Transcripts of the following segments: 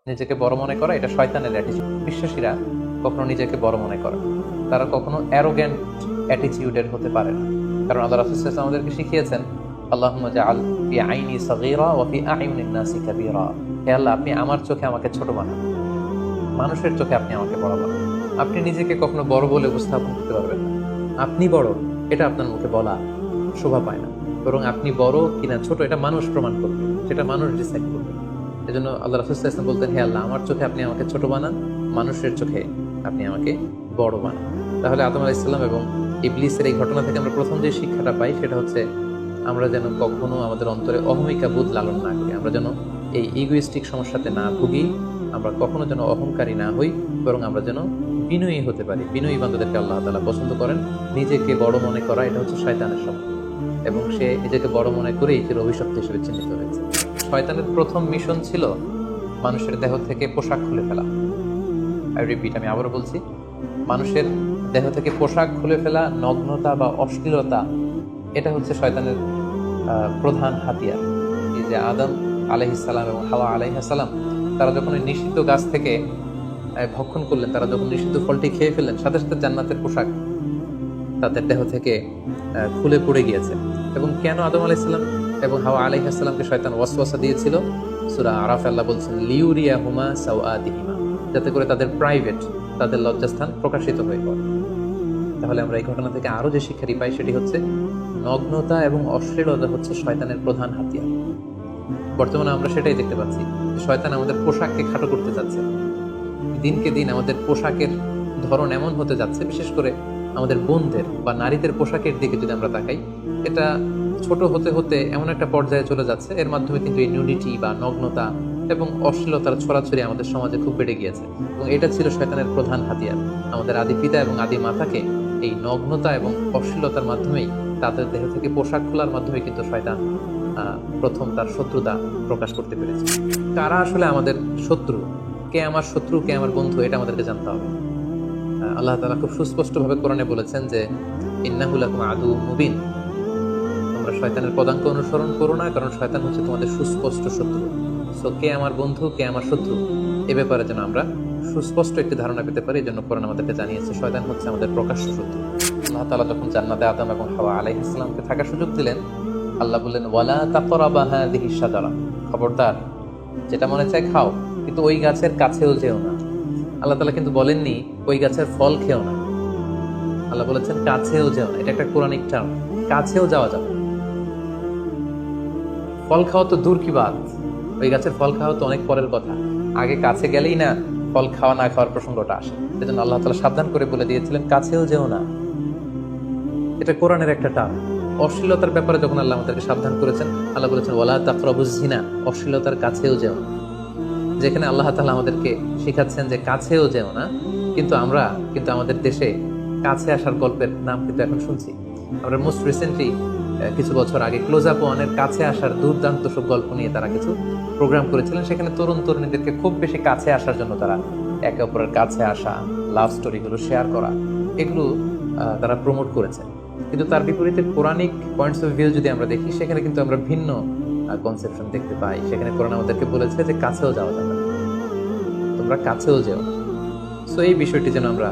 নিজেকে বড় মনে করা এটা শয়তানের অ্যাটিটিউড। বিশ্বাসীরা কখনো নিজেকে বড় মনে করে, তারা কখনো অ্যারোগ্যান্ট অ্যাটিটিউডের হতে পারে না। কারণ আল্লাহ রাসূল সাল্লাল্লাহু আলাইহি ওয়াসাল্লাম আমাদেরকে শিখিয়েছেন, আল্লাহুম্মা জাআল ফি আইনি সাগীরা ওয়া ফি আ'ইউনিন নাসি কাবীরা। হে আল্লাহ, আপনি আমার চোখে আমাকে ছোট বানান, মানুষের চোখে আপনি আমাকে বড় বানান। আপনি নিজেকে কখনো বড় বলে উপস্থাপন করতে পারবেন না। আপনি বড়, এটা আপনার মুখে বলা শোভা পায় না, বরং আপনি বড় কিনা ছোট এটা মানুষ প্রমাণ করবে, সেটা মানুষ ডিসাইড করবে। এজন্য আল্লাহ রাসূল সাল্লাল্লাহু আলাইহি ওয়াসাল্লাম বলতেন, হে আল্লাহ, আমার চোখে আপনি আমাকে ছোট বানান, মানুষের চোখে আপনি আমাকে বড় বানান। তাহলে আদম আলাইহিস সালাম এবং ইবলিসের এই ঘটনা থেকে আমরা প্রথম যে শিক্ষাটা পাই সেটা হচ্ছে আমরা যেন কখনো আমাদের অন্তরে অহমিকা বোধ লালন না করি, আমরা যেন এই ইগোইস্টিক সমস্যাতে না ভুগি, আমরা কখনো যেন অহংকারী না হই, বরং আমরা যেন বিনয়ী হতে পারি। বিনয়ী বান্দাদেরকে আল্লাহ তাআলা পছন্দ করেন। নিজেকে বড় মনে করা এটা হচ্ছে শয়তানের স্বভাব, এবং সে নিজেকে বড় মনে করেই যে অভিশপ্ত হিসেবে চিহ্নিত হয়েছে। শয়তানের প্রথম মিশন ছিল মানুষের দেহ থেকে পোশাক খুলে ফেলা। আমি আবারও বলছি, মানুষের দেহ থেকে পোশাক খুলে ফেলা, নগ্নতা বা অশ্লীলতা, এটা হচ্ছে শয়তানের প্রধান হাতিয়ার। এই যে আদম আলাইহিস সালাম এবং হাওয়া আলাইহিস সালাম, তারা যখন ওই নিষিদ্ধ গাছ থেকে ভক্ষণ করলেন, তারা যখন নিষিদ্ধ ফলটি খেয়ে ফেললেন, সাথে সাথে জান্নাতের পোশাক তাদের দেহ থেকে খুলে পড়ে গিয়েছে। এবং কেন আদম আলাইহিস সালাম এবং হাওয়া আলাইহিস সালামকে শয়তান ওয়াসওয়াসা দিয়েছিল? সূরা আরাফে আল্লাহ বলছেন, লিউরিয়াহুমা সাওআতিহিমা, যাতে করে তাদের প্রাইভেট, তাদের লজ্জাস্থান প্রকাশিত হয়ে পড়ে। তাহলে আমরা এই ঘটনা থেকে আরো যে শিক্ষাটি পাই সেটি হচ্ছে নগ্নতা এবং অশ্লীলতা হচ্ছে শয়তানের প্রধান হাতিয়ার। বর্তমানে আমরা সেটাই দেখতে পাচ্ছি, শয়তান আমাদের পোশাককে খাটো করতে যাচ্ছে। দিনকে দিন আমাদের পোশাকের ধরন এমন হতে যাচ্ছে, বিশেষ করে আমাদের বোনদের বা নারীদের পোশাকের দিকে যদি আমরা তাকাই, এটা ছোট হতে হতে এমন একটা পর্যায়ে চলে যাচ্ছে, এর মাধ্যমে কিন্তু এই নিউডিটি বা নগ্নতা এবং অশ্লীলতার ছড়াছড়ি আমাদের সমাজে খুব বেড়ে গিয়েছে। এবং এটা ছিল শয়তানের প্রধান হাতিয়ার। আমাদের আদি পিতা এবং আদি মাতাকে এই নগ্নতা এবং অশ্লীলতার মাধ্যমেই, তাদের দেহ থেকে পোশাক খোলার মাধ্যমে কিন্তু শয়তান প্রথম তার শত্রুতা প্রকাশ করতে পেরেছে। কারা আসলে আমাদের শত্রু, কে আমার শত্রু, কে আমার বন্ধু, এটা আমাদেরকে জানতে হবে। আল্লাহ তাআলা খুব সুস্পষ্টভাবে কোরআনে বলেছেন যে ইন্নাহু লাকুম আদুউম মুবিন, তোমরা শয়তানের পদাঙ্ক অনুসরণ করো না, কারণ শয়তান হচ্ছে তোমাদের সুস্পষ্ট শত্রু। সো কে আমার বন্ধু, কে আমার শত্রু, এ ব্যাপারে যেন আমরা সুস্পষ্ট একটি ধারণা পেতে পারি, এই জন্য কোরআন আমাদেরকে জানিয়েছে শয়তান হচ্ছে আমাদের প্রকাশ্য শত্রু। আল্লাহ তাআলা যখন জান্নাতে আদম এবং হাওয়া আলাইহিস সালামকে থাকার সুযোগ দিলেন, আল্লাহ বললেন, ওয়ালা তাকরাবা হাযিহিশ শাজারা, খবরদার, যেটা মনে চায় খাও, কিন্তু ওই গাছের কাছেও যেও না। আল্লাহ তাআলা কিন্তু বলেননি ওই গাছের ফল খেও না, আল্লাহ বলেছেন কাছেও যেও না। এটা একটা কোরআনিক টার্ম, কাছেও যাওয়া যাবে। ফল খাওয়া তো দূর কি বাত, ওই গাছের ফল খাওয়া তো অনেক পরের কথা, আগে কাছে গেলেই না ফল খাওয়া না খাওয়ার প্রসঙ্গটা আসে। সেজন্য আল্লাহ তাআলা সাবধান করে বলে দিয়েছিলেন কাছেও যেও না। এটা কোরআনের একটা টার্ম। অশ্লীলতার ব্যাপারে যখন আল্লাহ আমাদেরকে সাবধান করেছেন, আল্লাহ বলেছেন ওয়ালা তাকরাবুজ জিনা, অশ্লীলতার কাছেও যেও না। যেখানে আল্লাহ তাআলা আমাদেরকে শেখাচ্ছেন যে কাছেও যেও না, কিন্তু আমরা আমাদের দেশে কাছে আসার গল্পের নাম কিন্তু এখন শুনছি। আমরা মোস্ট রিসেন্টলি কিছু বছর আগে ক্লোজ আপ ওয়ানের কাছে আসার দুর্দান্ত সব গল্প নিয়ে তারা কিছু প্রোগ্রাম করেছিলেন। সেখানে তরুণ তরুণীদেরকে খুব বেশি কাছে আসার জন্য তারা একে অপরের কাছে আসা, লাভ স্টোরিগুলো শেয়ার করা, এগুলো তারা প্রমোট করেছেন। কিন্তু তার বিপরীতে কোরআনিক পয়েন্টস অফ ভিউ যদি আমরা দেখি, সেখানে কিন্তু আমরা ভিন্ন কনসেপশন দেখতে পাই। সেখানে কোরআন আমাদেরকে বলেছে যে কাছেও যাওয়া যাবে, তোমরা কাছেও যেও। সো এই বিষয়টি যেন আমরা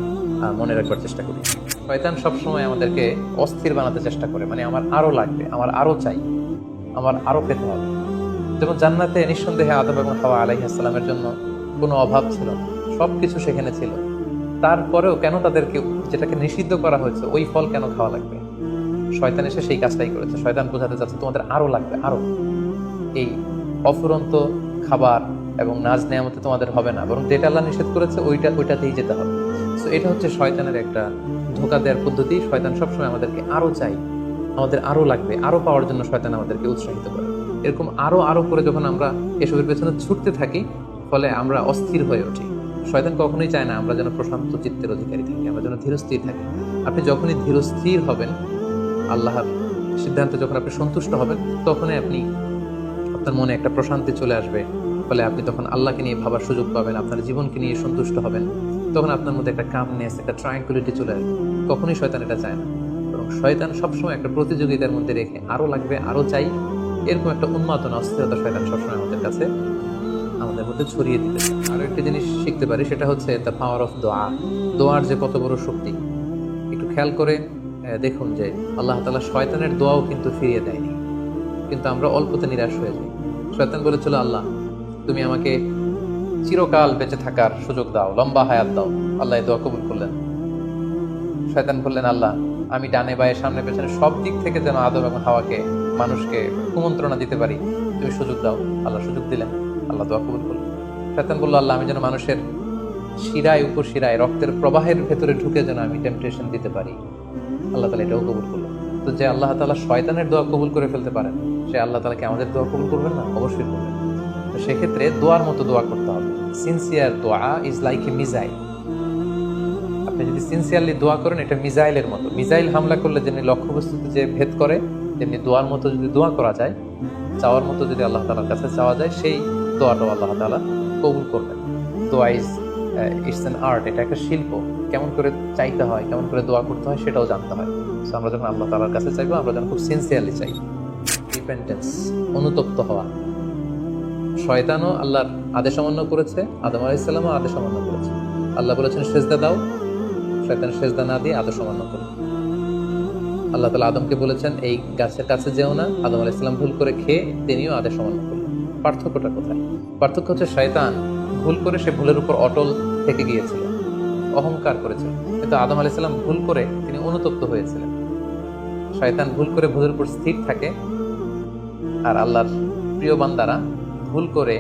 মনে রাখবার চেষ্টা করি। শয়তান সবসময় আমাদেরকে অস্থির বানাতে চেষ্টা করে, মানে আমার আরো লাগবে, আমার আরো চাই, আমার আরো পেতে হবে। যেমন জান্নাতে নিঃসন্দেহে আদম এবং হাওয়া আলাইহিস সালামের জন্য কোনো অভাব ছিল না, সবকিছু সেখানে ছিল। তারপরেও কেন তাদেরকে, যেটাকে নিষিদ্ধ করা হয়েছে, ওই ফল কেন খাওয়া লাগবে? শয়তান এসে সেই কাজটাই করেছে। শয়তান বোঝাতে চাচ্ছে তোমাদের আরো লাগবে, আরো। এই অফুরন্ত খাবার এবং নাজ নেয়ামতে তোমাদের হবে না, বরং যেটা আল্লাহ নিষেধ করেছে ওইটাতেই যেতে হবে। সো এটা হচ্ছে শয়তানের একটা ধোঁকা দেওয়ার পদ্ধতি। শয়তান সবসময় আমাদেরকে আরো চাই, আমাদের আরো লাগবে, আরো পাওয়ার জন্য শয়তান আমাদেরকে উৎসাহিত করে। এরকম আরো আরো করে যখন আমরা এসবের পেছনে ছুটতে থাকি, ফলে আমরা অস্থির হয়ে উঠি। শয়তান কখনোই চায় না আমরা যেন প্রশান্ত চিত্তের অধিকারী থাকি, আমরা যেন ধীরস্থির থাকি। আপনি যখনই ধীরস্থির হবেন, আল্লাহর সিদ্ধান্তে যখন আপনি সন্তুষ্ট হবেন, তখনই আপনার মনে একটা প্রশান্তি চলে আসবে। ফলে আপনি তখন আল্লাহকে নিয়ে ভাবার সুযোগ পাবেন, আপনার জীবনকে নিয়ে সন্তুষ্ট হবেন। তখন আপনার মধ্যে একটা কামনেস, একটা ট্রাঙ্কুইলিটি চলে আসবে। কখনোই শয়তান এটা চায় না, বরং শয়তান সবসময় একটা প্রতিযোগিতার মধ্যে রেখে আরো লাগবে, আরো চাই, এরকম একটা উন্মাদনা, অস্থিরতা শয়তান সবসময় আমাদের মধ্যে ছড়িয়ে দিতে চায়। আরো একটা জিনিস শিখতে পারি, সেটা হচ্ছে দ্য পাওয়ার অফ দোয়া। দোয়ার যে কত বড় শক্তি, একটু খেয়াল করে দেখুন যে আল্লাহ তাআলা শয়তানের দোয়াও কিন্তু ফিরিয়ে দেয়নি, কিন্তু আমরা অল্পতে নিরাশ হয়ে যাই। শয়তান বলেছিল, আল্লাহ তুমি আমাকে চিরকাল বেঁচে থাকার সুযোগ দাও, লম্বা হায়াত দাও। আল্লাহ এই দোয়া কবুল করলেন। শয়তান বললেন, আল্লাহ আমি ডানে বায়ে সামনে পেছনে সব দিক থেকে যেন আদম এবং হাওয়াকে, মানুষকে কুমন্ত্রণা দিতে পারি, তুমি সুযোগ দাও। আল্লাহ সুযোগ দিলেন, আল্লাহ দোয়া কবুল করলেন। শয়তান বলল, আল্লাহ আমি যেন মানুষের শিরায় উপশিরায় রক্তের প্রবাহের ভেতরে ঢুকে যেন আমি টেম্পটেশন দিতে পারি। আল্লাহ তাআলা এটাও কবুল করলেন। তো যে আল্লাহ তাআলা শয়তানের দোয়া কবুল করে ফেলতে পারেন, সে আল্লাহ তাআলা কি আমাদের দোয়া কবুল করবেন না? অবশ্যই করবেন। তো সেক্ষেত্রে দোয়ার মতো দোয়া করতে হবে। সিনসিয়ার দোয়া ইজ লাইক এ মিসাইল। আপনি যদি সিনসিয়ারলি দোয়া করেন, এটা মিসাইলের মতো। মিসাইল হামলা করলে যেমনি লক্ষ্যবস্তুতে যে ভেদ করে, তেমনি দোয়ার মতো যদি দোয়া করা যায়, চাওয়ার মতো যদি আল্লাহ তাআলার কাছে চাওয়া যায়, সেই দোয়াটাও আল্লাহ তাআলা কবুল করবেন। দোয়া ইজ ইটস অ্যান আর্ট, এটা একটা শিল্প। কেমন করে চাইতে হয়, কেমন করে দোয়া করতে হয়, সেটাও জানতে হয়। তো আমরা যখন আল্লাহ তাআলার কাছে চাইবো, আমরা যেন খুব সিনসিয়ারলি চাই। রিপেন্টেন্স, অনুতপ্ত হওয়া। শয়তানও আল্লাহর আদেশ অমান্য করেছে, আদম আলাইহিস সালামও আদেশ অমান্য করেছে। আল্লাহ বলেছেন সেজদা দাও, শয়তান সেজদা না দিয়ে আদেশ অমান্য করে। আল্লাহ তাআলা আদমকে বলেছেন এই গাছের কাছে যেও না, আদম আলাইহিস সালাম ভুল করে খেয়ে তিনিও আদেশ অমান্য করলেন। পার্থক্যটা কোথায়? পার্থক্য হচ্ছে শয়তান ভুল করে সে ভুলের উপর অটল থেকে গিয়েছিল, অহংকার করেছিল, কিন্তু আদম আলাইহিস সালাম ভুল করে তিনি অনুতপ্ত হয়েছিলেন। শয়তান ভুল করে ভুলের উপর স্থির থাকে, আর আল্লাহর প্রিয় বান্দারা ভুল করে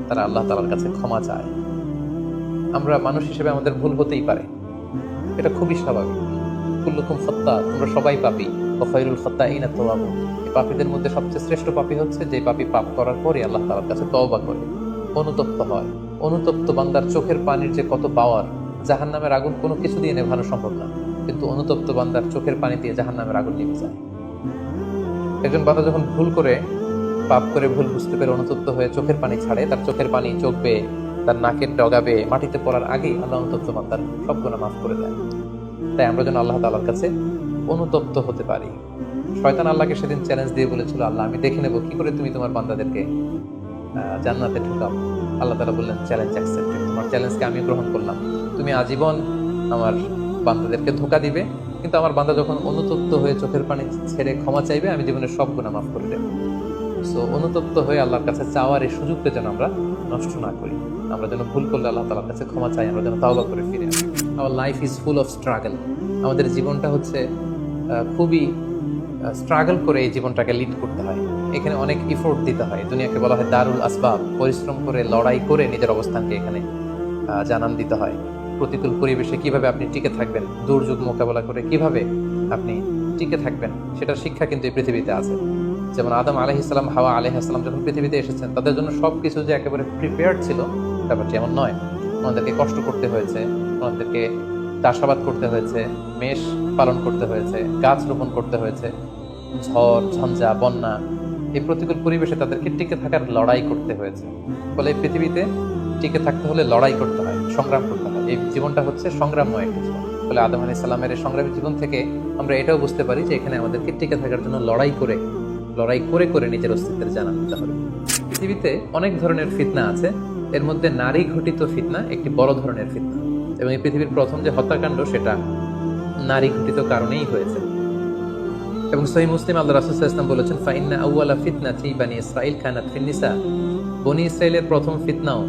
তারা আল্লাহ তাআলার কাছে ক্ষমা চায়। আমরা মানুষ হিসেবে আমাদের ভুল হতেই পারে, এটা খুবই স্বাভাবিক। কুল্লুকুম খাত্তা, তোমরা সবাই পাপী, ওয়া খায়রুল খাত্তাইনা আত-তাওয়াবুন। এই পাপীদের মধ্যে সবচেয়ে শ্রেষ্ঠ পাপী হচ্ছে যে পাপী পাপ করার পরে আল্লাহ তাআলার কাছে তওবা করে, অনুতপ্ত হয়। অনুতপ্ত বান্দার চোখের পানির যে কত পাওয়ার, জাহান্নামের আগুন কোনো কিছু দিয়ে নেভানো সম্ভব না, কিন্তু অনুতপ্ত বান্দার চোখের পানি দিয়ে জাহান্নামের আগুন নিভে যায়। একজন বান্দা যখন ভুল করে, পাপ করে, ভুল বুঝতে পেরে অনুতপ্ত হয়ে চোখের পানি ছাড়ে, তার চোখের পানি চোখ বেয়ে, তার নাকের ডগা বেয়ে মাটিতে পড়ার আগেই আল্লাহ অনুতপ্ত বান্দার সব গুনাহ মাফ করে দেয়। তাই আমরা যেন আল্লাহ তাআলার কাছে অনুতপ্ত হতে পারি। শয়তান আল্লাহকে সেদিন চ্যালেঞ্জ দিয়ে বলেছিল, আল্লাহ আমি দেখে নেব কি করে তুমি তোমার বান্দাদেরকে জান্নাতে ঢুকাও। আল্লাহ তাআলা বললেন, চ্যালেঞ্জ অ্যাকসেপ্টেড, তোমার চ্যালেঞ্জকে আমি গ্রহণ করলাম। তুমি আজীবন আমার বান্দাদেরকে ধোঁকা দিবে, কিন্তু আমার বান্দা যখন অনুতপ্ত হয়ে চোখের পানি ছেড়ে ক্ষমা চাইবে, আমি জীবনের সব গুনাহ মাফ করে দেব। সো অনুতপ্ত হয়ে আল্লাহর কাছে চাওয়ার এই সুযোগকে যেন আমরা নষ্ট না করি। আমরা যেন ভুল করলে আল্লাহ তাআলার কাছে ক্ষমা চাই, আমরা যেন তাওবা করে ফিরে আসি। Our life is full of struggle. আমাদের জীবনটা হচ্ছে খুবই স্ট্রাগল করে এই জীবনটাকে লিড করতে হয়। এখানে অনেক ইফোর্ট দিতে হয়। দুনিয়াকে বলা হয় দারুল আসবাব, পরিশ্রম করে, লড়াই করে নিজের অবস্থানকে এখানে জানান দিতে হয়। প্রতিকূল পরিবেশে কিভাবে আপনি টিকে থাকবেন, দুর্যোগ মোকাবেলা করে কিভাবে আপনি টিকে থাকবেন, সেটার শিক্ষা কিন্তু এই পৃথিবীতে আছে। যেমন আদম আলাইহিস সালাম, হাওয়া আলাইহিস সালাম যখন পৃথিবীতে এসেছেন, তাদের জন্য সবকিছু যে একেবারে প্রিপেয়ার্ড ছিল ব্যাপারটি এমন নয়। ওনাদেরকে কষ্ট করতে হয়েছে, ওনাদেরকে চাষাবাদ করতে হয়েছে, মেষ পালন করতে হয়েছে, গাছ রোপণ করতে হয়েছে, ঝড় ঝঞ্ঝা বন্যা, এই প্রতিকূল পরিবেশে তাদেরকে টিকে থাকার লড়াই করতে হয়েছে। ফলে এই পৃথিবীতে টিকে থাকতে হলে লড়াই করতে হয়, সংগ্রাম করতে হয়। এই জীবনটা হচ্ছে সংগ্রামময় একটা জীবন। ফলে আদম আলাইহিস সালামের এই সংগ্রামী জীবন থেকে আমরা এটাও বুঝতে পারি যে এখানে আমাদেরকে টিকে থাকার জন্য লড়াই করে করে নিজের অস্তিত্বের জানান দিতে হবে। পৃথিবীতে অনেক ধরনের ফিতনা আছে, এর মধ্যে নারী ঘটিত ফিতনা একটি বড় ধরনের ফিতনা, এবং এই পৃথিবীর প্রথম যে হত্যাকাণ্ড সেটা নারী ঘটিত কারণেই হয়েছে। এবং সহিহ মুসলিম আল্লাহ রাসূল সাল্লাল্লাহু আলাইহি ওয়াসাল্লাম বলেছেন, ফাইন্না আউওয়ালা ফিতনাতি বানি ইসরাঈল কানাত ফিন নিসা। বনি ইসরাঈলের প্রথম ফিতনাও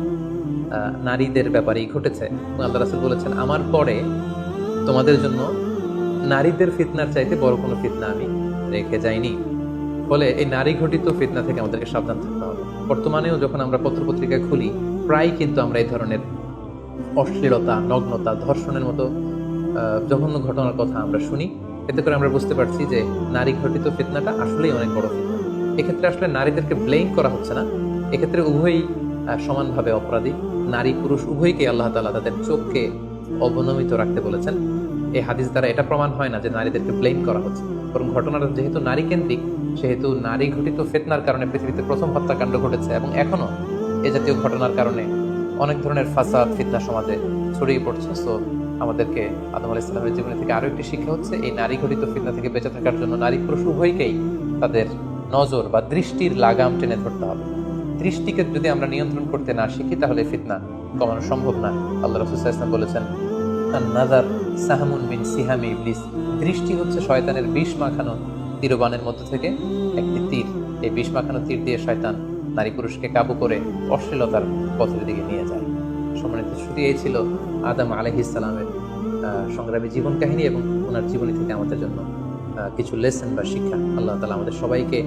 নারীদের ব্যাপারেই ঘটেছে। আল্লাহ রাসূল বলেছেন, আমার পরে তোমাদের জন্য নারীদের ফিতনার চাইতে বড় কোনো ফিতনা আমি রেখে যাইনি। ফলে এই নারী ঘটিত ফিতনা থেকে আমাদেরকে সাবধান থাকতে হবে। বর্তমানেও যখন আমরা পত্রপত্রিকা খুলি, প্রায় কিন্তু আমরা এই ধরনের অশ্লীলতা, নগ্নতা, ধর্ষণের মতো জঘন্য ঘটনার কথা আমরা শুনি। এতে করে আমরা বুঝতে পারছি যে নারী ঘটিত ফিতনাটা আসলেই অনেক বড় ফিতনা। এক্ষেত্রে আসলে নারীদেরকে ব্লেম করা হচ্ছে না, এক্ষেত্রে উভয়ই সমানভাবে অপরাধী। নারী পুরুষ উভয়কে আল্লাহ তাআলা তাদের চোখকে অবনমিত রাখতে বলেছেন। এই হাদিস দ্বারা এটা প্রমাণ হয় না যে নারীদেরকে ব্লেম করা হচ্ছে, বরং ঘটনাটা যেহেতু নারী কেন্দ্রিক, সেহেতু নারী ঘটিত ফিতনার কারণে পৃথিবীতে প্রথম হত্যাকাণ্ড ঘটেছে, এবং এখনো এ জাতীয় ঘটনার কারণে অনেক ধরনের ফাসাদ, ফিতনা সমাজে ছড়িয়ে পড়ছে। সো আমাদেরকে আদম আলাইহিস সালামের জীবনে থেকে আরো একটি শিক্ষা হচ্ছে, এই নারী ঘটিত ফিতনা থেকে বেঁচে থাকার জন্য নারী পুরুষ উভয়কেই তাদের নজর বা দৃষ্টির লাগাম টেনে ধরতে হবে। দৃষ্টিকে যদি আমরা নিয়ন্ত্রণ করতে না শিখি, তাহলে ফিতনা কমানো সম্ভব না। আল্লাহ রাসূল সাল্লাল্লাহু আলাইহি ওয়াসাল্লাম বলেছেন, আন-নাযার সাহমুন মিন সিহামি ইবলিস, দৃষ্টি হচ্ছে শয়তানের বিষ মাখানো তীরবানের মধ্য থেকে একটি তীর। এই বিষ মাখানো তীর দিয়ে শয়তান নারী পুরুষকে কাবু করে অশ্লীলতার পথের দিকে নিয়ে যায়। সম্মানিত শুধু এই ছিল আদম আলাইহিস সালামের সংগ্রামী জীবন কাহিনী এবং ওনার জীবনী থেকে আমাদের জন্য কিছু লেসন বা শিক্ষা। আল্লাহ তাআলা আমাদের সবাইকে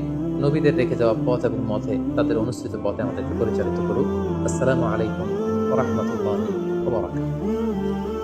নবীদের রেখে যাওয়া পথ এবং মতে, তাদের অনুসৃত পথে আমাদেরকে পরিচালিত করুক। আসসালামু আলাইকুম ওয়া রাহমাতুল্লাহি ওয়া বারাকাতুহু।